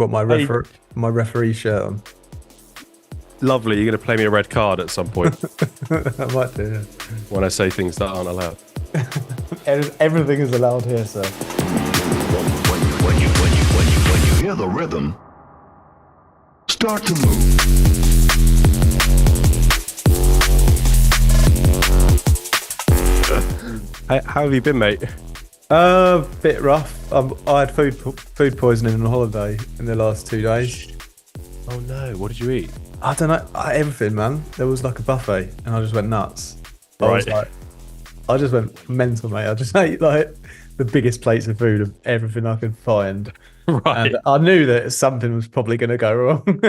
Got my Hey. my referee shirt on. Lovely. You're going to play me a red card at some point I might do. Yeah. when I say things that aren't allowed. Everything is allowed here, sir. When you hear the rhythm, start to move. How have you been, mate? Bit rough. I had food poisoning on holiday in the last 2 days. Oh no, what did you eat? I don't know, everything, man. There was like a buffet, and I just went nuts. Right. I just went mental, mate. I just ate like the biggest plates of food of everything I could find, Right. and I knew that something was probably going to go wrong.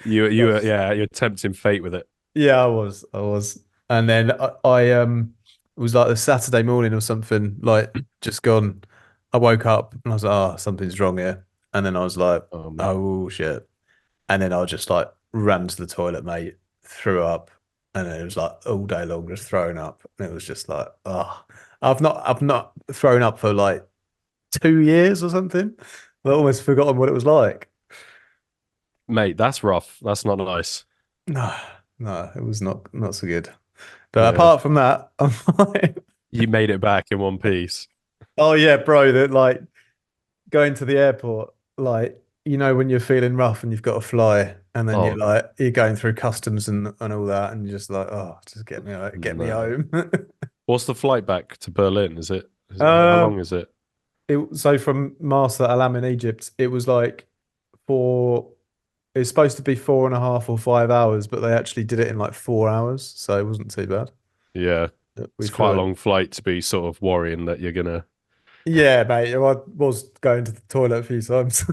You're tempting fate with it. Yeah, I was, and then it was like the Saturday morning or something, like just gone. I woke up and I was like, oh, something's wrong here, and then I was like, oh shit, and then I just like ran to the toilet, mate, threw up, and then it was like all day long just throwing up, and it was just like, oh, I've not thrown up for like 2 years or something. I've almost forgotten what it was like. Mate, that's rough. That's not nice. No, it was not so good. But Yeah. apart from that, I'm fine. You made it back in one piece. Oh yeah, bro, that like going to the airport, like, you know, when you're feeling rough and you've got to fly, and then you're going through customs and all that, and you're just like, oh, just get me home. What's the flight back to Berlin? How long is it? So from Marsa Alam in Egypt, it was like it's supposed to be 4.5 or 5 hours, but they actually did it in like 4 hours, so it wasn't too bad. Yeah. It's quite a long flight to be sort of worrying that you're gonna. Yeah, mate. I was going to the toilet a few times.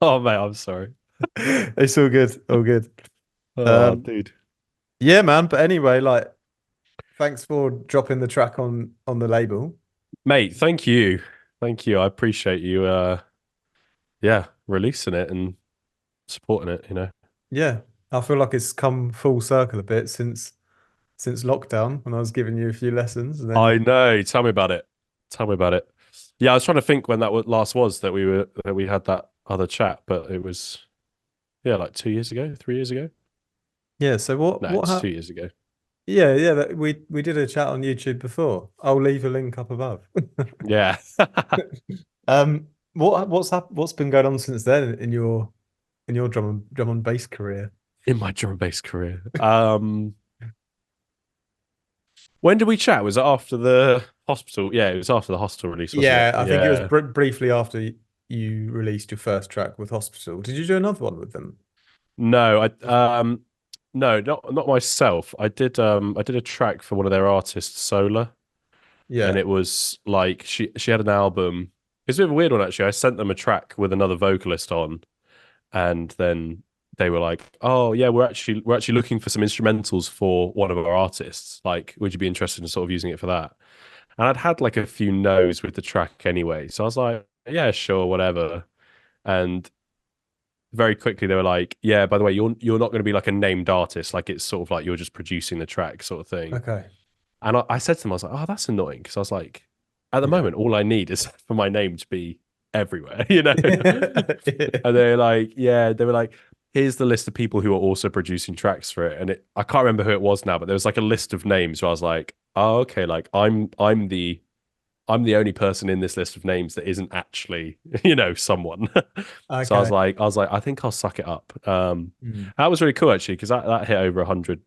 Oh mate, I'm sorry. It's all good. All good. Oh, dude. Yeah, man. But anyway, like, thanks for dropping the track on the label. Mate, thank you. I appreciate you releasing it and supporting it, you know. Yeah. I feel like it's come full circle a bit since lockdown, when I was giving you a few lessons. And then I know. Tell me about it. Yeah, I was trying to think when that last was that we had that other chat, but it was like 2 years ago, 3 years ago. Yeah. So what 2 years ago. Yeah. We did a chat on YouTube before. I'll leave a link up above. Yeah. What's been going on since then in your drum and bass career? In my drum and bass career. When did we chat? Was it after the hospital? Yeah, it was after the hospital release. Wasn't it? I think it was briefly after you released your first track with Hospital. Did you do another one with them? No, no, not myself. I did a track for one of their artists, Solar. Yeah. And it was like she had an album. It's a bit of a weird one actually. I sent them a track with another vocalist on, and then they were like, "Oh yeah, we're actually looking for some instrumentals for one of our artists. Like, would you be interested in sort of using it for that?" And I'd had like a few no's with the track anyway, so I was like, "Yeah, sure, whatever." And very quickly they were like, "Yeah, by the way, you're not going to be like a named artist. Like, it's sort of like you're just producing the track, sort of thing." Okay. And I said to them, I was like, "Oh, that's annoying," because I was like, at the moment, all I need is for my name to be everywhere, you know. And they were like, here's the list of people who are also producing tracks for it. And I can't remember who it was now, but there was like a list of names where I was like, oh, okay, like I'm the only person in this list of names that isn't actually, you know, someone. Okay. So I was like, I think I'll suck it up. That was really cool actually, because that hit over 100.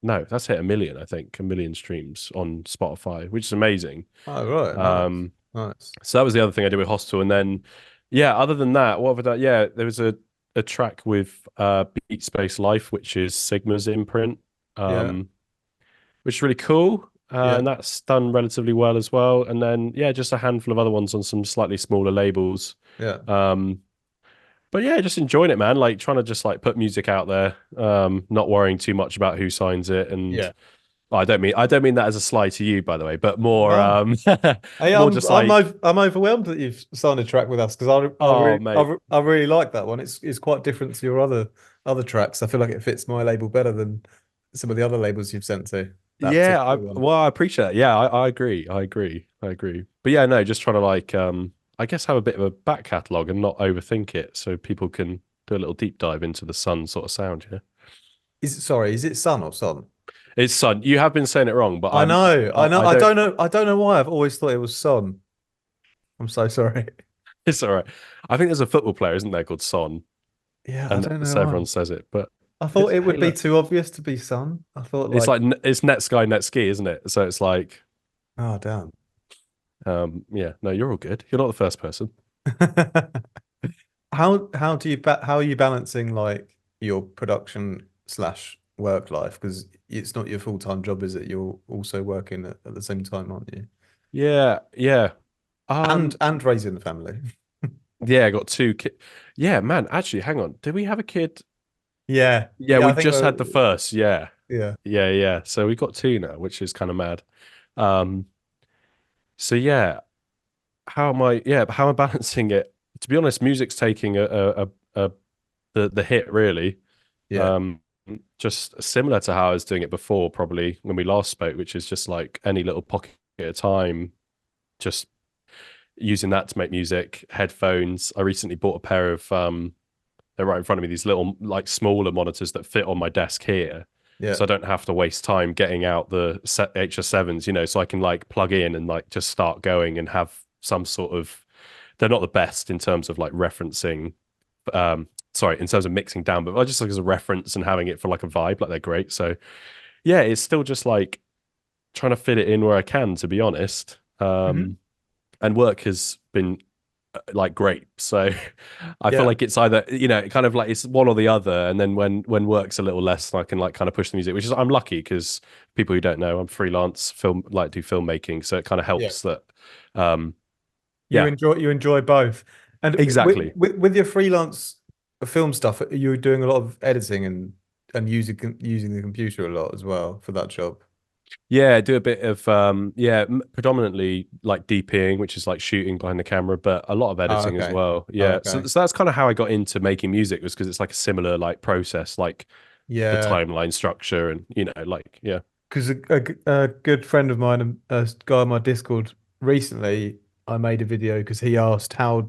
No, that's hit 1 million, I think, 1 million streams on Spotify, which is amazing. Oh, right. Nice. So that was the other thing I did with Hostel. And then, other than that, what other that? There was a track with Beat Space Life, which is Sigma's imprint, which is really cool. And that's done relatively well as well. And then, just a handful of other ones on some slightly smaller labels. Yeah. But just enjoying it, man. Like trying to just like put music out there, not worrying too much about who signs it. And I don't mean that as a slight to you, by the way, but more. Hey, I'm overwhelmed that you've signed a track with us, because I really like that one. It's quite different to your other tracks. I feel like it fits my label better than some of the other labels you've sent to. I appreciate it. Yeah, I agree. But no, just trying to like I guess have a bit of a back catalogue and not overthink it, so people can do a little deep dive into the Son sort of sound. Yeah, Is it Son or Son? it's Son. You have been saying it wrong, but I know. I I don't know. I don't know why I've always thought it was Son. I'm so sorry. It's all right. I think there's a football player, isn't there, called Son, Yeah, I and don't know so everyone why. says it, but I thought it hey, would be look, too obvious to be Son. I thought it's like, like it's net sky, net ski, isn't it? So it's like, oh damn. yeah, no, you're all good. You're not the first person. How do you how are you balancing like your production slash work life? Because it's not your full-time job, is it? You're also working at the same time, aren't you? Yeah, yeah. And raising the family. Yeah, I got two kids. Yeah, man, actually, hang on. Did we have a kid? Yeah. Yeah, Yeah, I we've think just had the first. Yeah. yeah. Yeah. So we got two now, which is kind of mad. Um, so yeah, how am I balancing it? To be honest, music's taking a the hit really. Yeah. Um, just similar to how I was doing it before, probably when we last spoke, which is just like any little pocket of time, just using that to make music, headphones. I recently bought a pair of they're right in front of me, these little like smaller monitors that fit on my desk here. Yeah. So I don't have to waste time getting out the HS7s, so I can like plug in and like just start going and have some sort of, they're not the best in terms of like referencing, in terms of mixing down, but I just like as a reference and having it for like a vibe, like they're great. So yeah, it's still just like trying to fit it in where I can, to be honest. Mhm. And work has been like great. So I feel Yeah. like it's either, kind of like it's one or the other. And then when work's a little less, I can like kind of push the music, which is, I'm lucky because people who don't know, I'm freelance do filmmaking. So it kind of Yeah. helps that, um, You yeah, enjoy both. And exactly. with your freelance film stuff, you're doing a lot of editing and using the computer a lot as well for that job. Yeah, do a bit of predominantly like DPing, which is like shooting behind the camera, but a lot of Oh, editing as okay. well. Oh, Yeah, so okay. that's kind of how I got into making music, was because it's like a similar like process, like the Yeah. timeline structure, and like yeah. Because a good friend of mine, a guy on my Discord recently, I made a video because he asked how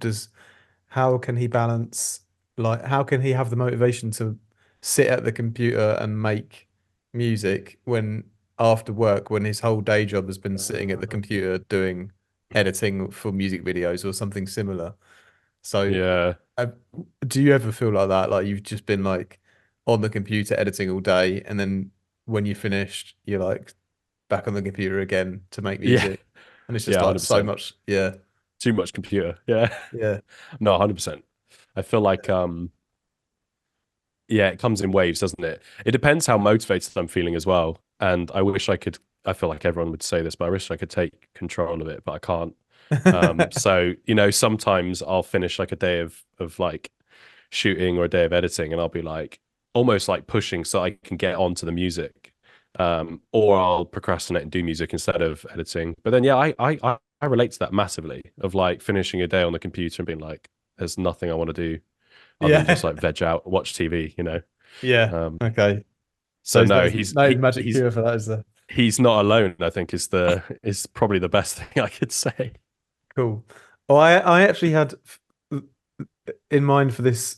can he balance, like, how can he have the motivation to sit at the computer and make music when after work, when his whole day job has been sitting at the computer doing editing for music videos or something similar. So, Yeah. uh, do you ever feel like that? Like you've just been like on the computer editing all day, and then when you finished, you're like back on the computer again to make Yeah. music, and it's just Yeah, like so 100%. much. Yeah. Too much computer. Yeah. Yeah. No, 100%. I feel like yeah, it comes in waves, doesn't it? It depends how motivated I'm feeling as well. And I feel like everyone would say this, but I wish I could take control of it, but I can't. So, sometimes I'll finish like a day of like shooting or a day of editing, and I'll be like almost like pushing so I can get onto the music. Or I'll procrastinate and do music instead of editing. But then yeah, I relate to that massively, of like finishing a day on the computer and being like, there's nothing I want to do other than just Yeah. like veg out, watch TV. Yeah. Um, Okay. so no, There's no magic cure for that, is there? he's not alone, I think is probably the best thing I could say. Cool. Oh, I actually had in mind for this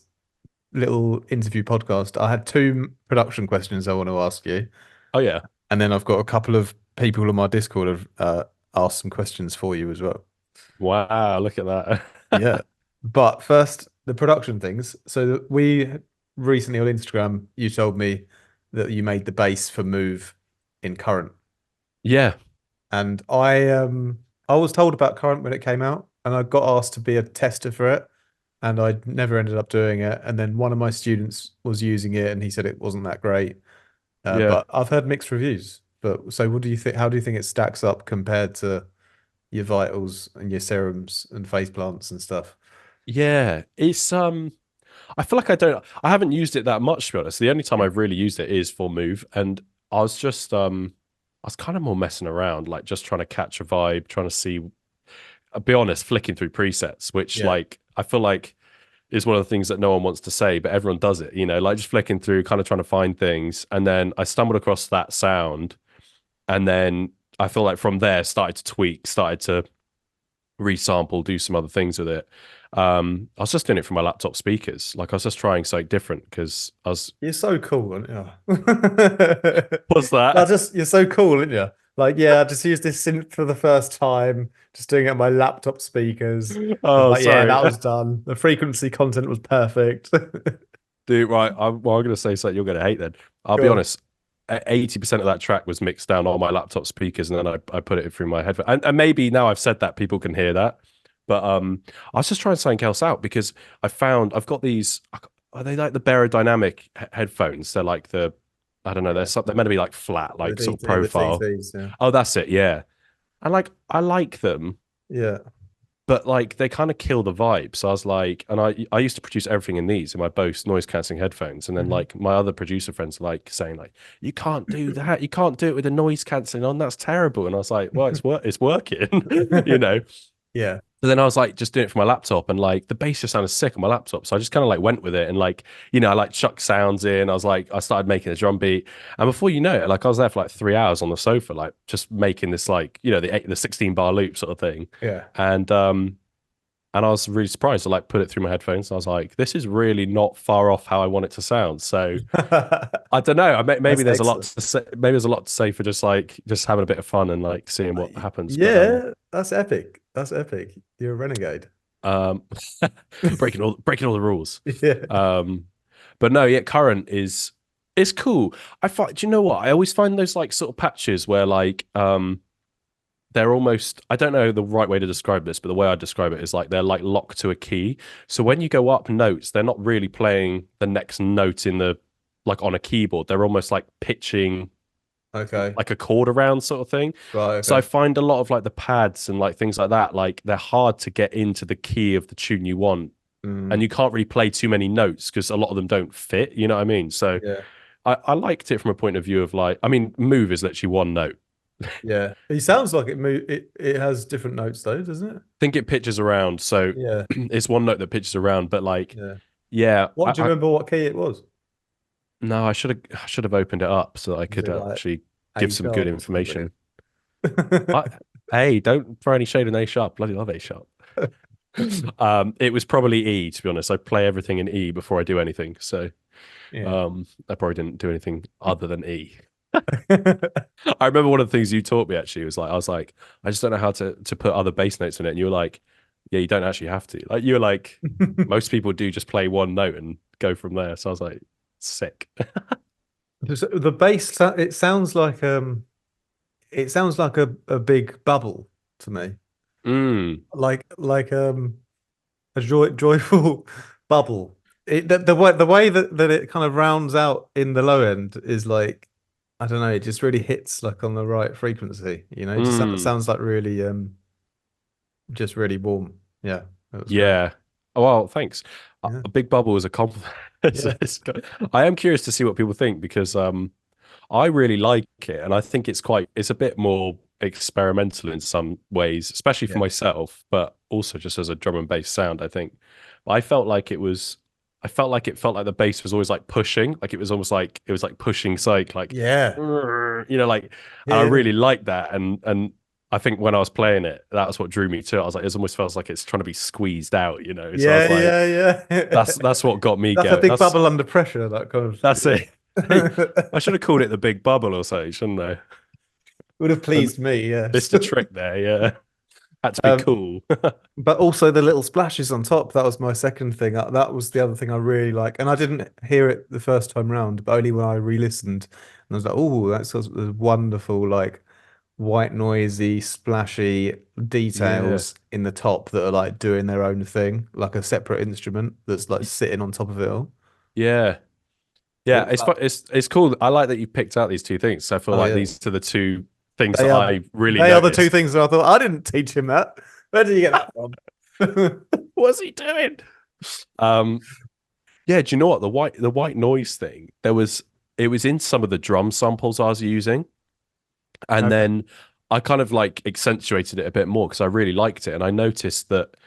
little interview podcast, I had two production questions I want to ask you. Oh yeah. And then I've got a couple of people on my Discord have asked some questions for you as well. Wow, look at that. Yeah. But first, the production things. So we recently on Instagram, you told me that you made the bass for Move in Current. Yeah. And I was told about Current when it came out, and I got asked to be a tester for it, and I never ended up doing it. And then one of my students was using it, and he said it wasn't that great. Yeah. But I've heard mixed reviews. But so, what do you think? How do you think it stacks up compared to your Vitals and your Serums and Face Plants and stuff? Yeah. It's I feel like I haven't used it that much, to be honest. The only time I've really used it is for Move. And I was just I was kind of more messing around, like just trying to catch a vibe, trying to see, I'll be honest, flicking through presets, which Yeah. like I feel like is one of the things that no one wants to say, but everyone does it, like just flicking through, kind of trying to find things. And then I stumbled across that sound. And then I feel like from there started to tweak, started to resample, do some other things with it. I was just doing it from my laptop speakers. Like I was just trying something different because I was. You're so cool, aren't you? What's that? You're so cool, aren't you? Like, yeah, I just used this synth for the first time, just doing it on my laptop speakers. Oh, like, sorry. yeah, that was done. The frequency content was perfect. Dude, right. I'm going to say something you're going to hate then. I'll be honest. 80% of that track was mixed down on my laptop speakers, and then I put it through my headphones. And maybe now I've said that, people can hear that. But I was just trying something else out because I've got these. Are they like the Barodynamic headphones? They're like I don't know. They're meant to be like flat, like sort of profile. TTs, Oh, that's it. Yeah, and like I like them. Yeah. But like they kind of kill the vibe. So I was like, and I used to produce everything in these in my Bose noise cancelling headphones. And then like my other producer friends are like saying like, you can't do that. You can't do it with the noise cancelling on. That's terrible. And I was like, well, it's working, you know? Yeah. But then I was like, just doing it for my laptop, and like the bass just sounded sick on my laptop. So I just kind of like went with it, and like, you know, I like chucked sounds in. I started making a drum beat, and before you know it, like I was there for like 3 hours on the sofa, like just making this like, you know, the 16 bar loop sort of thing. Yeah. And I was really surprised. I like put it through my headphones. And I was like, this is really not far off how I want it to sound. So I don't know. Maybe there's a lot to say. Maybe there's a lot to say for just having a bit of fun and like seeing what happens. Yeah, but, that's epic. That's epic. You're a renegade. Breaking all the rules. Yeah. But no, yeah, Current it's cool. Do you know what? I always find those like sort of patches where like they're almost, I don't know the right way to describe this, but the way I describe it is like they're like locked to a key. So when you go up notes, they're not really playing the next note like on a keyboard. They're almost like pitching like a chord around sort of thing. Right. Okay. So I find a lot of like the pads and like things like that, like they're hard to get into the key of the tune you want. And you can't really play too many notes because a lot of them don't fit, you know what I mean? So yeah. I liked it from a point of view of like, I mean, Move is literally one note. Yeah, it sounds like it has different notes though, doesn't it? I think it pitches around, so yeah, it's one note that pitches around. But like, yeah. Do you remember what key it was? No, I should have opened it up so that I could actually give some good information. Hey, don't throw any shade on A sharp. Bloody love A sharp. It was probably E, to be honest. I play everything in E before I do anything, so I probably didn't do anything other than E. I remember one of the things you taught me actually was like, I was like, I just don't know how to put other bass notes in it, and you were like, yeah, you don't actually have to. Like you were like, most people do just play one note and go from there. So I was like, sick. The bass, it sounds like a big bubble to me. Like a joyful bubble. The way that it kind of rounds out in the low end is like, I don't know, it just really hits like on the right frequency, you know. It just sounds like really just really warm. Yeah. Yeah. Oh, well, thanks. Yeah. A big bubble is a compliment. I am curious to see what people think because I really like it, and I think it's a bit more experimental in some ways, especially for myself, but also just as a drum and bass sound, I think. I felt like it felt like the bass was always like pushing, like it was almost like it was like pushing psych, like you know, like and I really like that, and I think when I was playing it, that was what drew me to it. I was like, it almost feels like it's trying to be squeezed out, you know. So I was like, that's what got me going. That's a big bubble under pressure, that kind of. That's it. I should have called it the big bubble or something, shouldn't I? Would have pleased me, yeah. Missed a trick there, yeah. Had to be cool. But also the little splashes on top, that was my second thing. That was the other thing I really like. And I didn't hear it the first time round, but only when I re-listened. And I was like, oh, that's wonderful, like white noisy, splashy details in the top that are like doing their own thing, like a separate instrument that's like sitting on top of it all. Yeah. Yeah, it's cool. I like that you picked out these two things. So I feel like these are the two things that I really They are the two things that I thought, I didn't teach him that. Where did you get that from? What's he doing? Yeah, do you know what? The white noise thing, it was in some of the drum samples I was using. And then I kind of like accentuated it a bit more because I really liked it. And I noticed that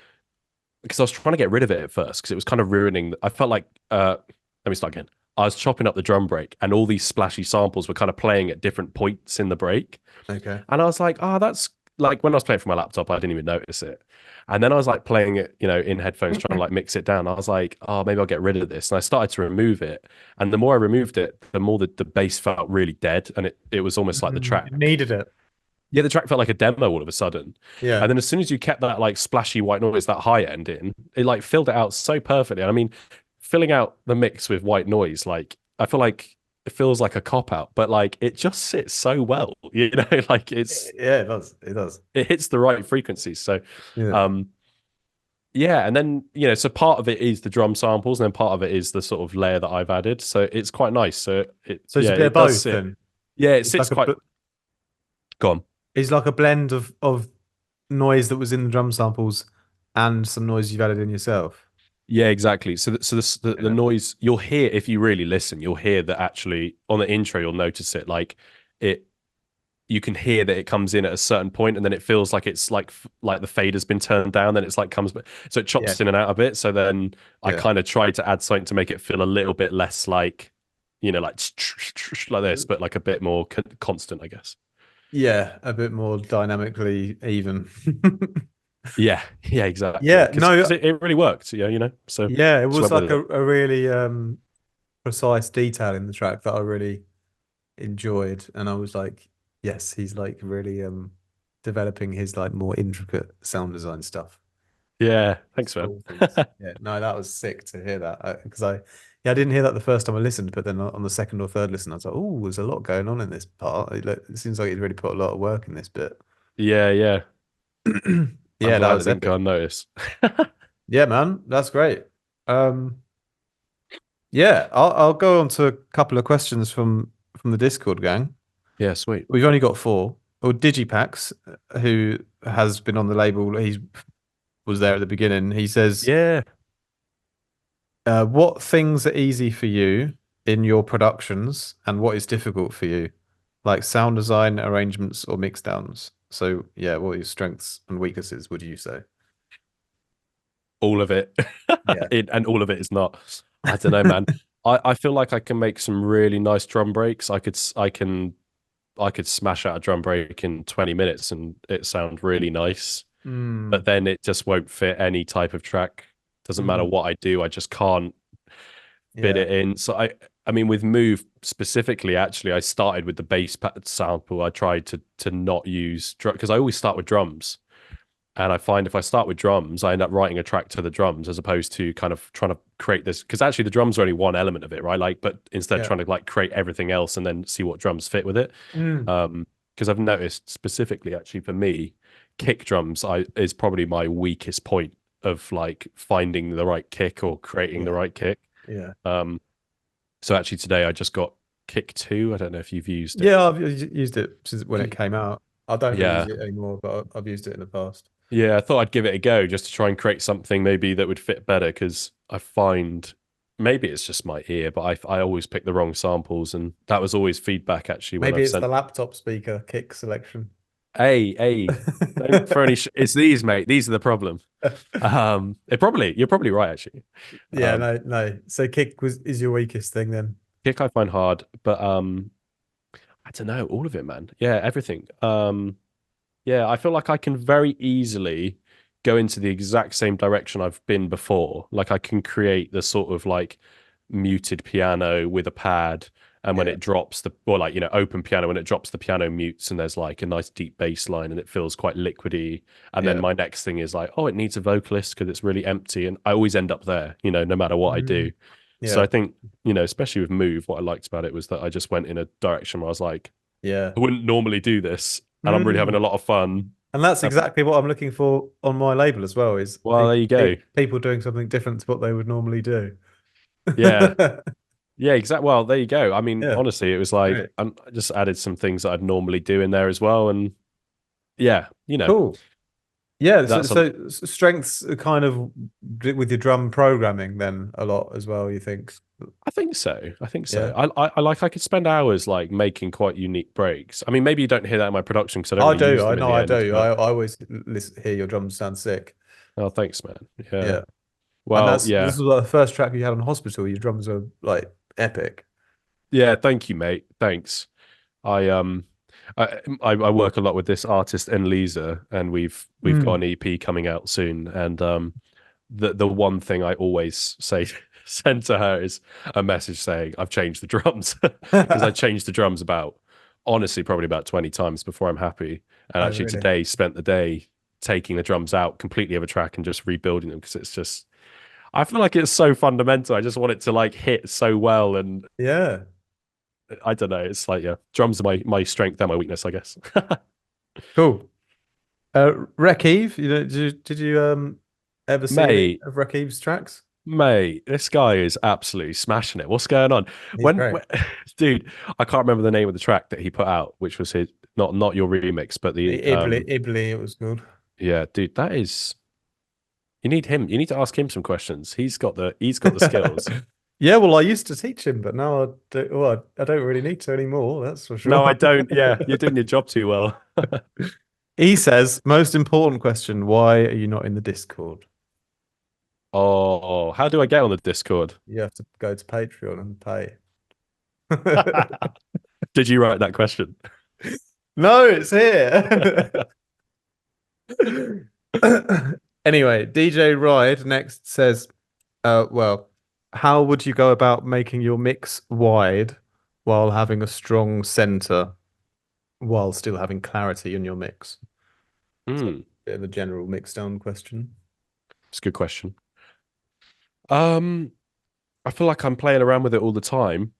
because I was trying to get rid of it at first because it was kind of ruining. I felt like, let me start again. I was chopping up the drum break and all these splashy samples were kind of playing at different points in the break. Okay. And I was like, that's like when I was playing from my laptop, I didn't even notice it. And then I was like playing it, in headphones, trying to like mix it down. I was like, oh, maybe I'll get rid of this. And I started to remove it. And the more I removed it, the more the bass felt really dead. And it was almost like the track. It needed it. Yeah, the track felt like a demo all of a sudden. Yeah. And then as soon as you kept that like splashy white noise, that high end in, it like filled it out so perfectly. And I mean, filling out the mix with white noise, like I feel like it feels like a cop out, but like it just sits so well, like Yeah, it does. It does. it hits the right frequencies. So Yeah. yeah, and then so part of it is the drum samples, and then part of it is the sort of layer that I've added. So it's quite nice. So it's a bit of both then. Yeah, it sits like quite. Go on. It's like a blend of noise that was in the drum samples and some noise you've added in yourself. Yeah, exactly. So the noise you'll hear, if you really listen, you'll hear that actually on the intro, you'll notice it like you can hear that it comes in at a certain point, and then it feels like it's like the fade has been turned down, then it's like comes, so it chops in and out a bit. So then I kind of tried to add something to make it feel a little bit less like, like this, but like a bit more constant, I guess. Yeah, a bit more dynamically even. Yeah, exactly. Yeah, no, it really worked. So yeah, it was like a really precise detail in the track that I really enjoyed, and I was like, yes, he's like really developing his like more intricate sound design stuff. Yeah, thanks, man. Yeah, no, that was sick to hear that, because I didn't hear that the first time I listened, but then on the second or third listen, I was like, oh, there's a lot going on in this part. It seems like he's really put a lot of work in this bit. Yeah. Yeah, that was didn't go unnoticed. Yeah, man, that's great. Yeah, I'll go on to a couple of questions from the Discord gang. Yeah, sweet. We've only got 4. Or Digipax, who has been on the label, he was there at the beginning. He says, yeah. What things are easy for you in your productions, and what is difficult for you, like sound design, arrangements, or mixdowns? So yeah, what are your strengths and weaknesses, would you say? All of it. Yeah. And all of it is not. I don't know, man. I feel like I can make some really nice drum breaks. I could smash out a drum break in 20 minutes and it sound really nice. But then it just won't fit any type of track. Doesn't matter what I do, I just can't fit it in. So I mean, with Move specifically, actually, I started with the bass sample. I tried to not use because I always start with drums. And I find if I start with drums, I end up writing a track to the drums as opposed to kind of trying to create this. Because actually, the drums are only one element of it, right? Like, but instead trying to like create everything else and then see what drums fit with it. Because I've noticed specifically, actually, for me, kick drums is probably my weakest point of like finding the right kick or creating the right kick. Yeah. So actually, today I just got kick 2. I don't know if you've used it. Yeah, I've used it since when it came out. I don't use it anymore, but I've used it in the past. Yeah, I thought I'd give it a go just to try and create something maybe that would fit better, because I find maybe it's just my ear, but I always pick the wrong samples, and that was always feedback actually. Maybe it's the laptop speaker kick selection. Hey, don't throw any it's these, mate. These are the problem. You're probably right actually. Yeah, no. So kick is your weakest thing then? Kick I find hard, but I don't know, all of it, man. Yeah, everything. Yeah, I feel like I can very easily go into the exact same direction I've been before. Like I can create the sort of like muted piano with a pad, and when it drops open piano, when it drops, the piano mutes and there's like a nice deep bass line and it feels quite liquidy. And then my next thing is like, oh, it needs a vocalist because it's really empty. And I always end up there, no matter what I do. Yeah. So I think, especially with Move, what I liked about it was that I just went in a direction where I was like, I wouldn't normally do this. And I'm really having a lot of fun. And that's exactly what I'm looking for on my label as well. There you go. People doing something different to what they would normally do. Yeah. Yeah, exactly. Well, there you go. I mean, honestly, it was like I just added some things that I'd normally do in there as well. And cool. Yeah, so strengths are kind of with your drum programming then a lot as well, you think? I think so. Yeah. I could spend hours like making quite unique breaks. I mean, maybe you don't hear that in my production because I do. I do. I always hear your drums sound sick. Oh, thanks, man. Yeah. Well, this was like the first track you had on Hospital. Your drums are like epic. Yeah, thank you, mate. Thanks. I work a lot with this artist Enlisa, and we've got an EP coming out soon. And the one thing I always say send to her is a message saying I've changed the drums, because I changed the drums probably about 20 times before I'm happy. And Oh, actually really? today spent the day taking the drums out completely of a track and just rebuilding them, because it's just, I feel like it's so fundamental. I just want it to like hit so well, and Yeah. I don't know. It's like, yeah, drums are my strength and my weakness, I guess. Cool. Rakib, did you ever see any Mate, of Rakib's tracks? Mate, this guy is absolutely smashing it. What's going on? He's great. Dude, I can't remember the name of the track that he put out, which was his, not your remix, but the Ibli, it was good. yeah, dude, that is, you need him. You need to ask him some questions. He's got the skills. Yeah, well, I used to teach him, but now I don't really need to anymore. That's for sure. No, I don't. Yeah, you're doing your job too well. He says, most important question: why are you not in the Discord? Oh, how do I get on the Discord? You have to go to Patreon and pay. Did you write that question? No, it's here. Anyway, DJ Ride next says, well, how would you go about making your mix wide while having a strong center while still having clarity in your mix? Hmm. Bit of a general mix down question. It's a good question. I feel like I'm playing around with it all the time.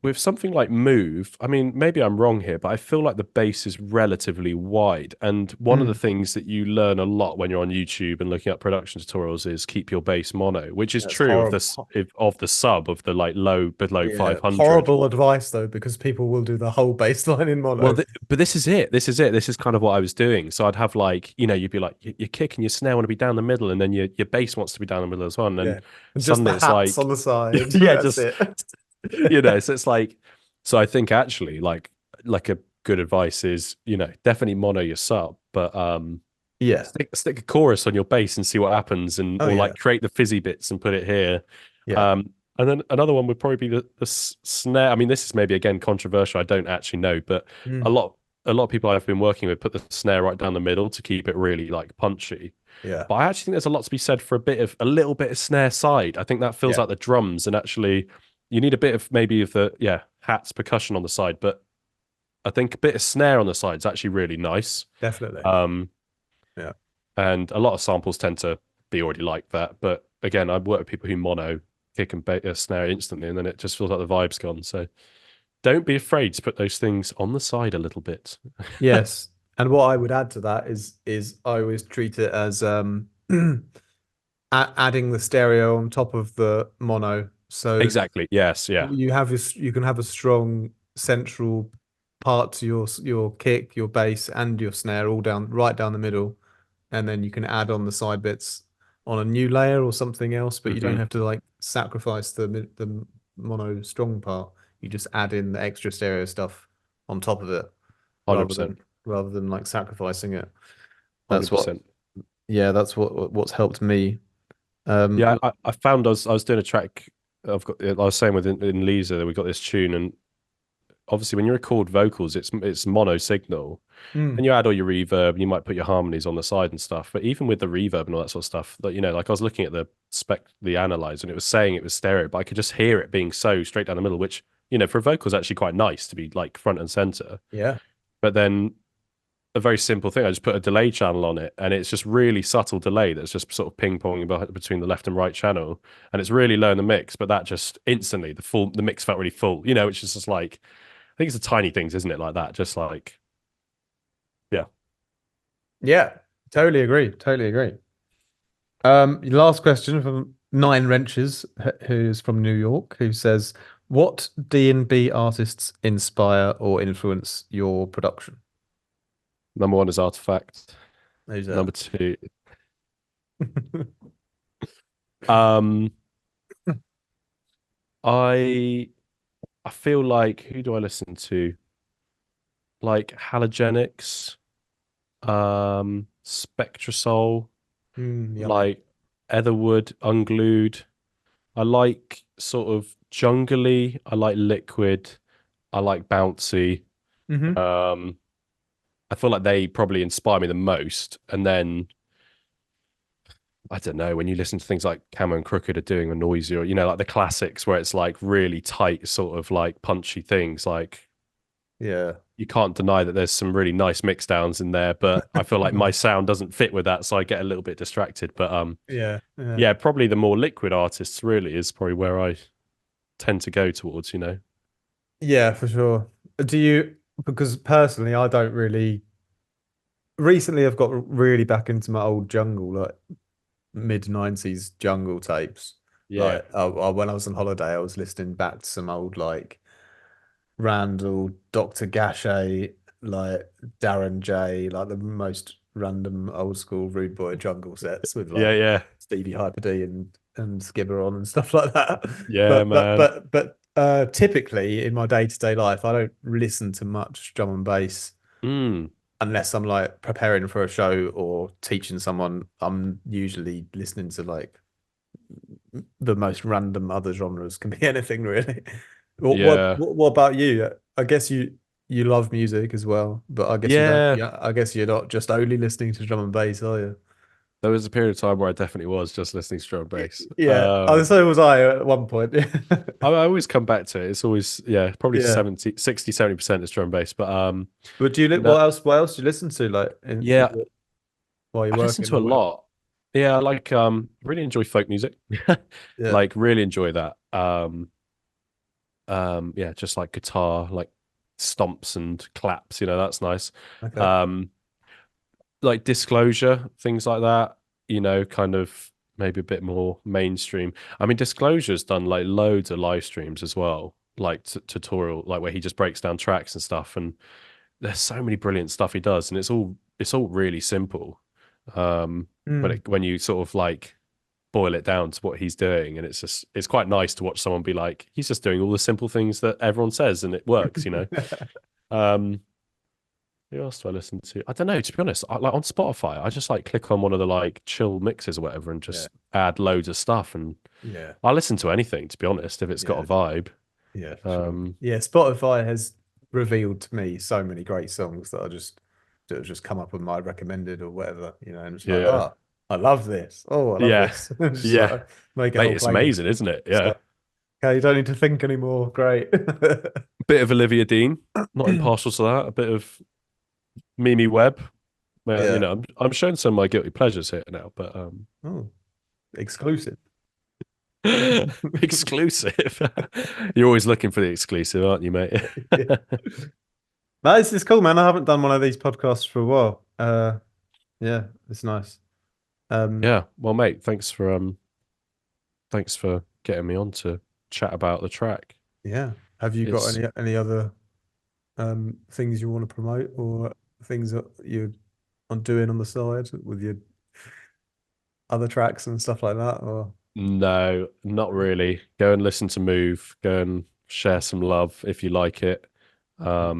With something like Move, I mean, maybe I'm wrong here, but I feel like the bass is relatively wide. And one of the things that you learn a lot when you're on YouTube and looking at production tutorials is keep your bass mono, which is true of the sub of the like low below 500. Horrible advice though, because people will do the whole bass line in mono. Well, but this is it. This is kind of what I was doing. So I'd have like, you'd be like, your kick and your snare want to be down the middle, and then your bass wants to be down the middle as well. And then just suddenly the it's hats like on the side. yeah, That's just it. so it's like, so I think actually like a good advice is, definitely mono your sub, but Yeah. stick a chorus on your bass and see what happens, and like create the fizzy bits and put it here. Yeah. And then another one would probably be the snare. I mean, this is maybe again controversial. I don't actually know, but a lot of people I've been working with put the snare right down the middle to keep it really like punchy. Yeah. But I actually think there's a lot to be said for a little bit of snare side. I think that feels like the drums, and actually you need a bit of maybe of the hats percussion on the side, but I think a bit of snare on the side is actually really nice. Definitely. Yeah. And a lot of samples tend to be already like that. But again, I've worked with people who mono kick and snare instantly, and then it just feels like the vibe's gone. So don't be afraid to put those things on the side a little bit. Yes. And what I would add to that is I always treat it as adding the stereo on top of the mono. So exactly. Yes. Yeah. you can have a strong central part to your kick, your bass, and your snare all right down the middle, and then you can add on the side bits on a new layer or something else. But you don't have to like sacrifice the mono strong part. You just add in the extra stereo stuff on top of it, 100%. rather than like sacrificing it. 100%. That's what's helped me. I found I was doing a track. I was saying in Lisa that we got this tune, and obviously when you record vocals, it's mono signal, and you add all your reverb, and you might put your harmonies on the side and stuff. But even with the reverb and all that sort of stuff, like like I was looking at the analyzer, and it was saying it was stereo, but I could just hear it being so straight down the middle, which for a vocal is actually quite nice to be like front and center. Yeah. But then a very simple thing, I just put a delay channel on it, and it's just really subtle delay that's just sort of ping-ponging between the left and right channel, and it's really low in the mix, but that just instantly the mix felt really full, which is just like, I think it's the tiny things, isn't it, like that, just like yeah, totally agree. Last question from Nine Wrenches, who's from New York, who says, what D&B artists inspire or influence your production? Number 1 is Artifact. Who's that? Number 2. I feel like, who do I listen to? Like Halogenics, Spectrasol, like Etherwood, Unglued. I like sort of jungly. I like Liquid. I like Bouncy. Mm-hmm. I feel like they probably inspire me the most. And then I don't know, when you listen to things like Camo and Crooked are doing a noisy, or like the classics where it's like really tight, sort of like punchy things, like Yeah. you can't deny that there's some really nice mix downs in there, but I feel like my sound doesn't fit with that, so I get a little bit distracted. But yeah, probably the more liquid artists really is probably where I tend to go towards, yeah, for sure. Do you? Because personally, I don't really. Recently, I've got really back into my old jungle, like mid 90s jungle tapes. Yeah. Like when I was on holiday, I was listening back to some old like Randall, Dr. Gachet, like Darren J, like the most random old school Rude Boy jungle sets with Yeah, like yeah. Stevie Hyper D and Skibber on and stuff like that. Yeah, man. But typically in my day-to-day life, I don't listen to much drum and bass Mm. unless I'm like preparing for a show or teaching someone. I'm usually listening to like the most random other genres, can be anything really. Yeah. What about you? I guess you love music as well, but I guess you don't. Yeah. Yeah, I guess you're not just only listening to drum and bass, are you? There was a period of time where I definitely was just listening to drum and bass. Yeah. Oh, so was I at one point. I always come back to it. It's always, probably Yeah. 70% is drum and bass. But But do you what else do you listen to like yeah, while you're I listen working to a or whatever? lot. Yeah, like really enjoy folk music. Yeah. Like really enjoy that. Yeah, just like guitar, like stomps and claps, that's nice. Okay. Like Disclosure, things like that, kind of maybe a bit more mainstream. I mean, Disclosure's done like loads of live streams as well, like tutorial, like where he just breaks down tracks and stuff. And there's so many brilliant stuff he does, and it's all really simple. When you sort of like boil it down to what he's doing, and it's quite nice to watch someone be like, he's just doing all the simple things that everyone says, and it works, Who else do I listen to? I don't know, to be honest. Like on Spotify, I just like click on one of the like chill mixes or whatever and just add loads of stuff, and Yeah. I listen to anything, to be honest, if it's got a vibe. Yeah. Yeah. Spotify has revealed to me so many great songs that have just come up with my recommended or whatever, and it's like, oh, I love this. Oh, I love this. Just Yeah. like, make a Mate, whole it's playlist. amazing, isn't it? Yeah. So, okay, you don't need to think anymore. Great. Bit of Olivia Dean, not impartial to that. A bit of Mimi Webb. Well, Yeah. I'm showing some of my guilty pleasures here now, but Oh, exclusive. exclusive. You're always looking for the exclusive, aren't you, mate? Yeah. No, it's cool, man. I haven't done one of these podcasts for a while. Yeah, it's nice. Yeah. Well, mate, thanks for getting me on to chat about the track. Yeah. Have you got any other things you want to promote or things that you're doing on the side with your other tracks and stuff like that? Or No, not really. Go and listen to Move. Go and share some love if you like it. I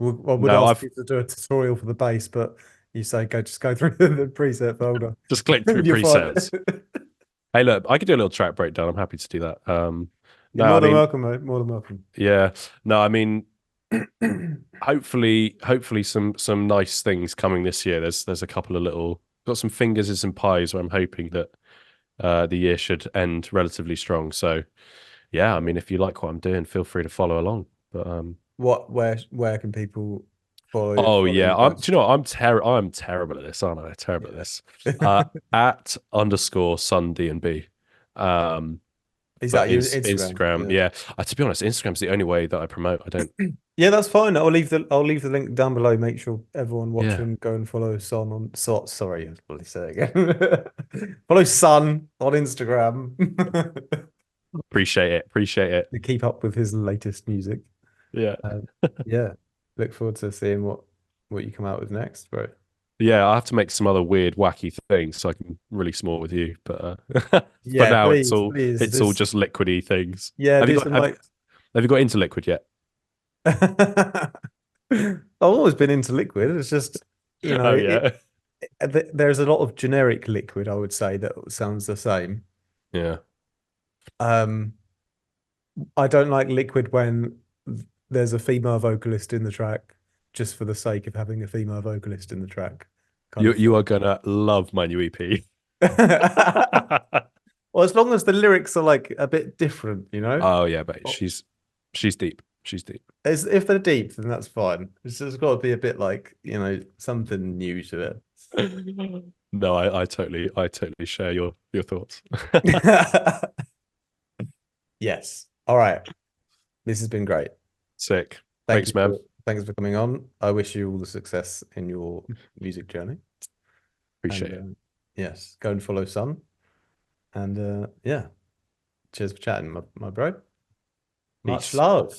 would ask you to do a tutorial for the bass, but you say just go through the preset folder. Just click through You're fine. presets. Hey, look, I could do a little track breakdown. I'm happy to do that. You're more than welcome, mate. More than welcome. Yeah. No, I mean, hopefully some nice things coming this year. There's a couple of got some fingers in some pies where I'm hoping that the year should end relatively strong. So yeah, I mean, if you like what I'm doing, feel free to follow along. But where can people follow? Oh yeah, do you know what? I'm terrible at this, aren't I? Terrible at this. At _ Son Dnb. Is that your Instagram? Yeah. To be honest, Instagram's the only way that I promote. I don't. Yeah, that's fine. I'll leave the link down below. Make sure everyone watching go and follow Son on sorry, let me say it again. Follow Son on Instagram. Appreciate it. To keep up with his latest music. Yeah. Yeah. Look forward to seeing what you come out with next, bro. Yeah, I have to make some other weird, wacky things so I can release more with you. But for now, please, it's all just liquidy things. Yeah, have you got into liquid yet? I've always been into liquid. It's just there's a lot of generic liquid, I would say, that sounds the same. Yeah. I don't like liquid when there's a female vocalist in the track just for the sake of having a female vocalist in the track. You are gonna love my new EP. Well, as long as the lyrics are like a bit different, you know. Oh yeah, but she's deep. She's deep. If they're deep, then that's fine. It's just got to be a bit like, you know, something new to it. No, I totally share your thoughts. Yes. All right. This has been great. Sick. Thanks, Thanks, man. Thanks for coming on. I wish you all the success in your music journey. Appreciate it. Yes, go and follow Son. And yeah, cheers for chatting, my bro. Much Peace. love.